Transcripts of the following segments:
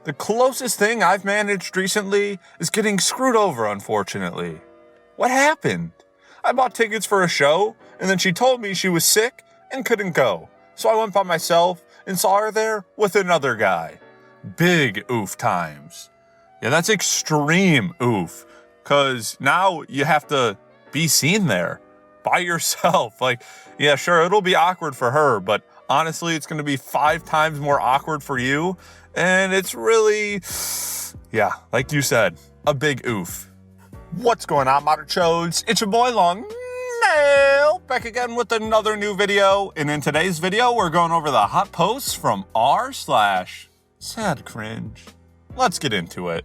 The closest thing I've managed recently is getting screwed over, unfortunately. What happened? I bought tickets for a show, and then she told me she was sick and couldn't go. So I went by myself and saw her there with another guy. Big oof times. Yeah, that's extreme oof. Because now you have to be seen there by yourself. Like, yeah, sure, it'll be awkward for her, but honestly, it's going to be 5 times more awkward for you. And it's really, yeah, like you said, a big oof. What's going on, Modern Chodes? It's your boy Long Nail, back again with another new video. And in today's video, we're going over the hot posts from r/SadCringe. Let's get into it.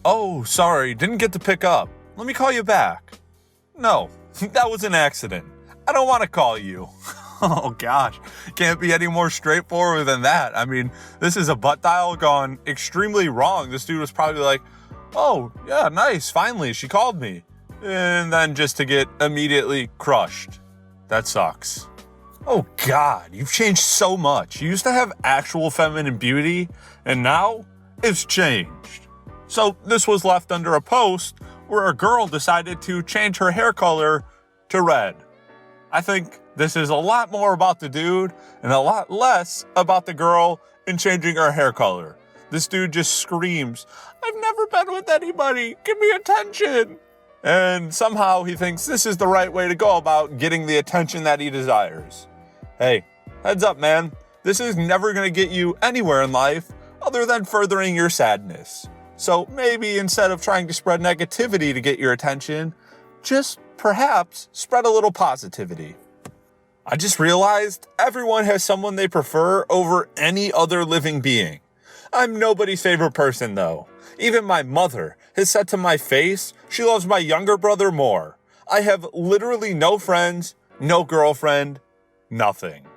Oh, sorry, didn't get to pick up. Let me call you back. No, that was an accident. I don't want to call you. Oh gosh, can't be any more straightforward than that. I mean, this is a butt dial gone extremely wrong. This dude was probably like, oh yeah, nice, finally, she called me. And then just to get immediately crushed. That sucks. Oh God, you've changed so much. You used to have actual feminine beauty, and now it's changed. So this was left under a post where a girl decided to change her hair color to red. I think this is a lot more about the dude and a lot less about the girl in changing her hair color. This dude just screams, I've never been with anybody, give me attention. And somehow he thinks this is the right way to go about getting the attention that he desires. Hey, heads up, man. This is never going to get you anywhere in life other than furthering your sadness. So maybe instead of trying to spread negativity to get your attention, just perhaps spread a little positivity. I just realized everyone has someone they prefer over any other living being. I'm nobody's favorite person though. Even my mother has said to my face she loves my younger brother more. I have literally no friends, no girlfriend, nothing.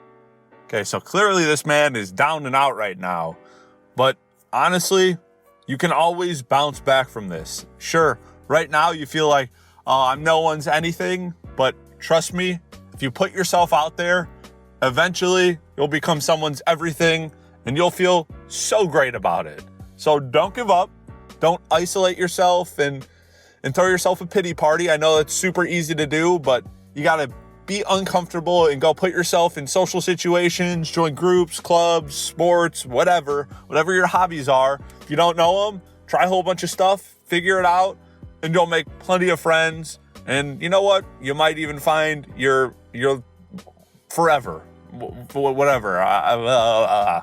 Okay, so clearly this man is down and out right now. But honestly, you can always bounce back from this. Sure, right now you feel like, I'm no one's anything, but trust me, if you put yourself out there, eventually you'll become someone's everything and you'll feel so great about it. So don't give up. Don't isolate yourself and throw yourself a pity party. I know it's super easy to do, but you got to be uncomfortable and go put yourself in social situations, join groups, clubs, sports, whatever your hobbies are. If you don't know them, try a whole bunch of stuff, figure it out, and you'll make plenty of friends. And you know what? You might even find your forever, whatever.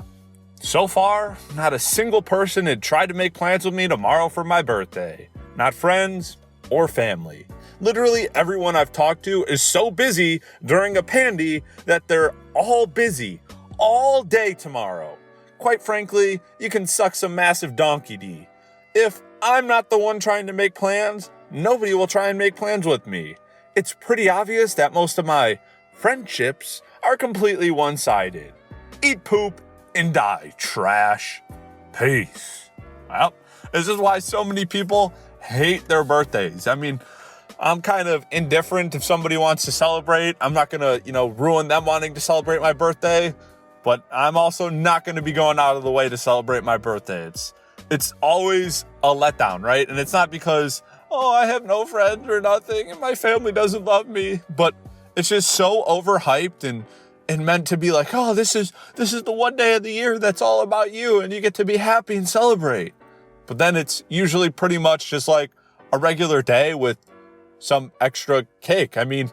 So far, not a single person had tried to make plans with me tomorrow for my birthday. Not friends or family. Literally everyone I've talked to is so busy during a pandy that they're all busy all day tomorrow. Quite frankly, you can suck some massive donkey D. If I'm not the one trying to make plans, nobody will try and make plans with me. It's pretty obvious that most of my friendships are completely one-sided. Eat poop and die, trash. Peace. Well, this is why so many people hate their birthdays. I mean, I'm kind of indifferent if somebody wants to celebrate. I'm not going to, ruin them wanting to celebrate my birthday, but I'm also not going to be going out of the way to celebrate my birthday. It's always a letdown, right? And it's not because, I have no friends or nothing and my family doesn't love me, but it's just so overhyped and meant to be like, this is the one day of the year that's all about you and you get to be happy and celebrate. But then it's usually pretty much just like a regular day with some extra cake. I mean,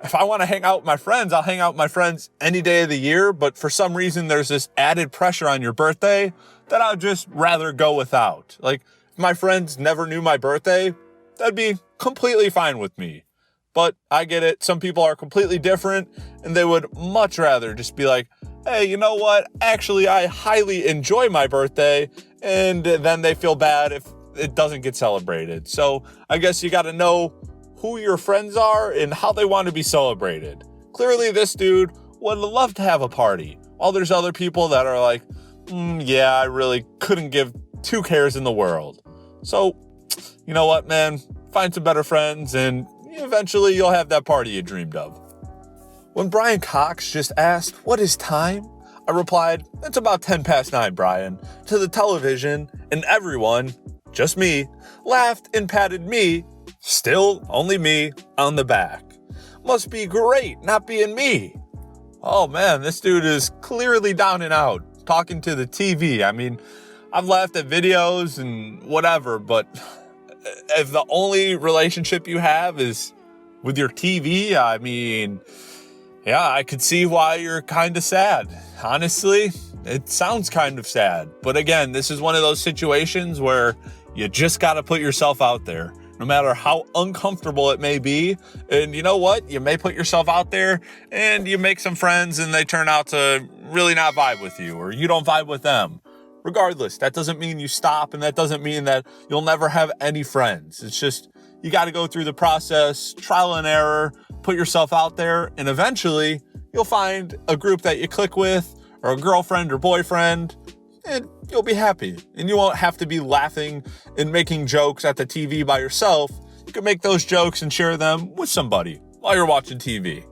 if I want to hang out with my friends, I'll hang out with my friends any day of the year. But for some reason, there's this added pressure on your birthday that I'd just rather go without. Like, if my friends never knew my birthday, that'd be completely fine with me. But I get it. Some people are completely different and they would much rather just be like, hey, you know what? Actually, I highly enjoy my birthday. And then they feel bad if it doesn't get celebrated. So I guess you got to know who your friends are and how they want to be celebrated. Clearly, this dude would love to have a party, while there's other people that are like, yeah, I really couldn't give 2 cares in the world. So, you know what, man? Find some better friends and eventually you'll have that party you dreamed of. When Brian Cox just asked, what is time? I replied, "It's about 10 past 9, Brian," to the television, and everyone, just me, laughed and patted me, still only me, on the back. Must be great not being me. Oh man, this dude is clearly down and out, talking to the TV. I mean, I've laughed at videos and whatever, but if the only relationship you have is with your TV, I mean, yeah, I could see why you're kind of sad. Honestly, it sounds kind of sad. But again, this is one of those situations where you just got to put yourself out there, no matter how uncomfortable it may be. And you know what? You may put yourself out there and you make some friends and they turn out to really not vibe with you, or you don't vibe with them. Regardless, that doesn't mean you stop, and that doesn't mean that you'll never have any friends. It's just, you got to go through the process, trial and error, put yourself out there, and eventually you'll find a group that you click with, or a girlfriend or boyfriend, and you'll be happy. And you won't have to be laughing and making jokes at the TV by yourself. You can make those jokes and share them with somebody while you're watching TV.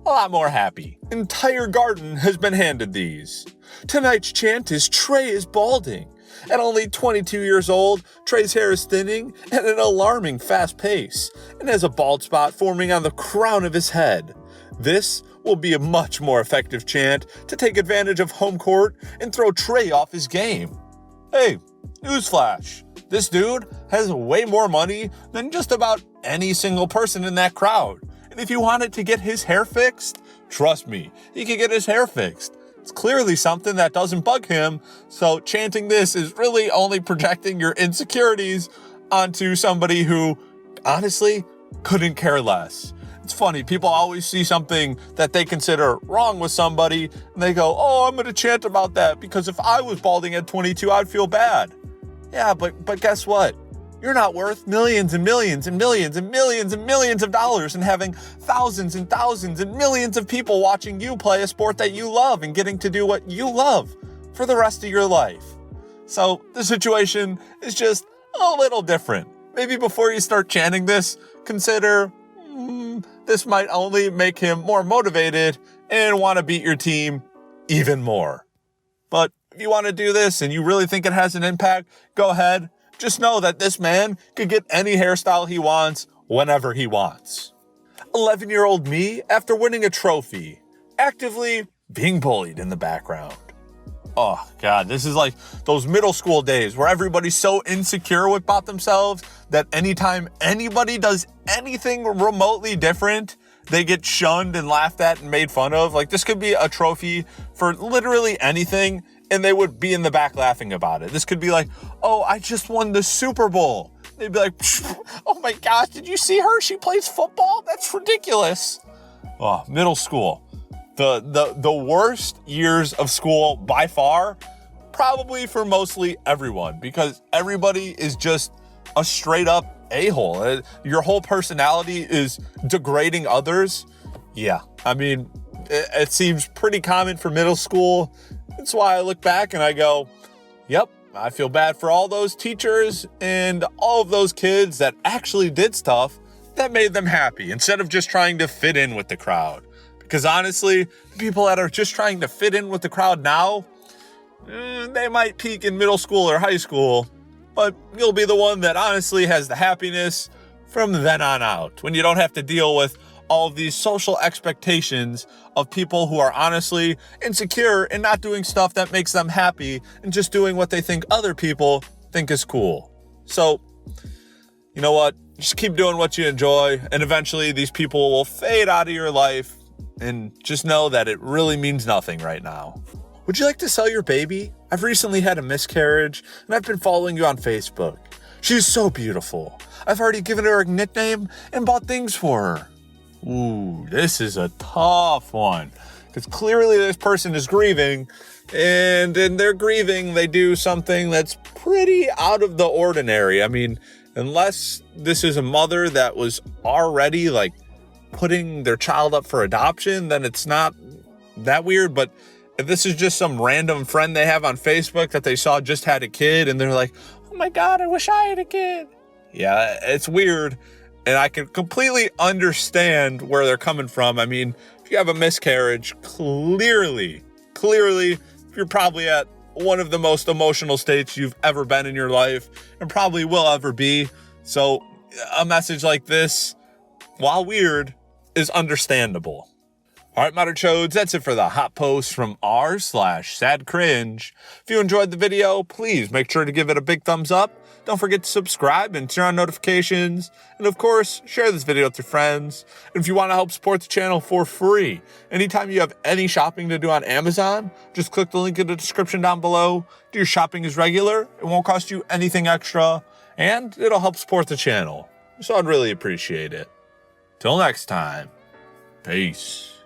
A lot more happy. Entire garden has been handed these. Tonight's chant is Trey is balding. At only 22 years old, Trey's hair is thinning at an alarming fast pace and has a bald spot forming on the crown of his head. This will be a much more effective chant to take advantage of home court and throw Trey off his game. Hey, newsflash. This dude has way more money than just about any single person in that crowd. And if you wanted to get his hair fixed, trust me, he can get his hair fixed. It's clearly something that doesn't bug him, so chanting this is really only projecting your insecurities onto somebody who, honestly, couldn't care less. It's funny, people always see something that they consider wrong with somebody, and they go, "Oh, I'm going to chant about that, because if I was balding at 22, I'd feel bad." Yeah, but guess what? You're not worth millions and millions and millions and millions and millions of dollars and having thousands and thousands and millions of people watching you play a sport that you love and getting to do what you love for the rest of your life. So the situation is just a little different. Maybe before you start chanting this, consider this might only make him more motivated and want to beat your team even more. But if you want to do this and you really think it has an impact, go ahead. Just know that this man could get any hairstyle he wants whenever he wants. 11-year-old me after winning a trophy, actively being bullied in the background. Oh God, this is like those middle school days where everybody's so insecure about themselves that anytime anybody does anything remotely different, they get shunned and laughed at and made fun of. Like, this could be a trophy for literally anything, and they would be in the back laughing about it. This could be like, "Oh, I just won the Super Bowl." They'd be like, "Oh my gosh, did you see her? She plays football? That's ridiculous." Oh, middle school. The worst years of school by far, probably for mostly everyone, because everybody is just a straight up a-hole. Your whole personality is degrading others. Yeah, I mean, it seems pretty common for middle school. That's why I look back and I go, yep, I feel bad for all those teachers and all of those kids that actually did stuff that made them happy instead of just trying to fit in with the crowd. Because honestly, people that are just trying to fit in with the crowd now, they might peak in middle school or high school, but you'll be the one that honestly has the happiness from then on out, when you don't have to deal with all of these social expectations of people who are honestly insecure and not doing stuff that makes them happy and just doing what they think other people think is cool. So, you know what? Just keep doing what you enjoy, and eventually these people will fade out of your life, and just know that it really means nothing right now. Would you like to sell your baby? I've recently had a miscarriage, and I've been following you on Facebook. She's so beautiful. I've already given her a nickname and bought things for her. Ooh, this is a tough one, because clearly this person is grieving, and in their grieving, they do something that's pretty out of the ordinary. I mean, unless this is a mother that was already like putting their child up for adoption, then it's not that weird. But if this is just some random friend they have on Facebook that they saw just had a kid, and they're like, "Oh my God, I wish I had a kid." Yeah, it's weird. And I can completely understand where they're coming from. I mean, if you have a miscarriage, clearly Clearly, you're probably at one of the most emotional states you've ever been in your life and probably will ever be. So a message like this, while weird, is understandable. All right, Modern Chodes, that's it for the hot post from r/SadCringe. If you enjoyed the video, please make sure to give it a big thumbs up. Don't forget to subscribe and turn on notifications. And of course, share this video with your friends. And if you want to help support the channel for free, anytime you have any shopping to do on Amazon, just click the link in the description down below. Do your shopping as regular. It won't cost you anything extra. And it'll help support the channel. So I'd really appreciate it. Till next time, peace.